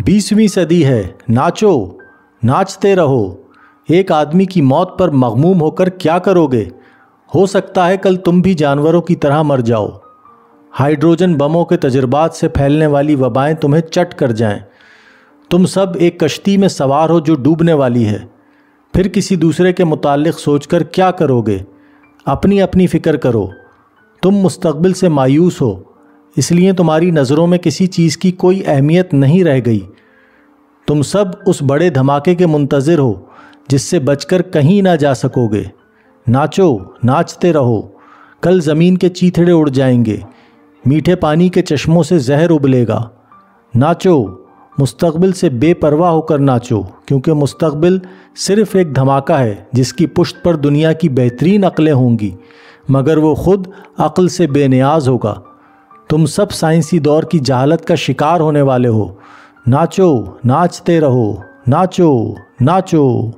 20ویں صدی ہے، ناچو، ناچتے رہو۔ ایک آدمی کی موت پر مغموم ہو کر کیا کرو گے؟ ہو سکتا ہے کل تم بھی جانوروں کی طرح مر جاؤ۔ ہائیڈروجن بموں کے تجربات سے پھیلنے والی وبائیں تمہیں چٹ کر جائیں۔ تم سب ایک کشتی میں سوار ہو جو ڈوبنے والی ہے۔ پھر کسی دوسرے کے متعلق سوچ کر کیا کرو گے؟ اپنی اپنی فکر کرو۔ تم مستقبل سے مایوس ہو، اس لیے تمہاری نظروں میں کسی چیز کی کوئی اہمیت نہیں رہ گئی۔ تم سب اس بڑے دھماکے کے منتظر ہو جس سے بچ کر کہیں نہ جا سکو گے۔ ناچو، ناچتے رہو۔ کل زمین کے چیتھڑے اڑ جائیں گے، میٹھے پانی کے چشموں سے زہر ابلے گا۔ ناچو، مستقبل سے بے پرواہ ہو کر ناچو، کیونکہ مستقبل صرف ایک دھماکہ ہے جس کی پشت پر دنیا کی بہترین عقلیں ہوں گی، مگر وہ خود عقل سے بے نیاز ہوگا۔ تم سب سائنسی دور کی جہالت کا شکار ہونے والے ہو۔ ناچو، ناچتے رہو، ناچو، ناچو۔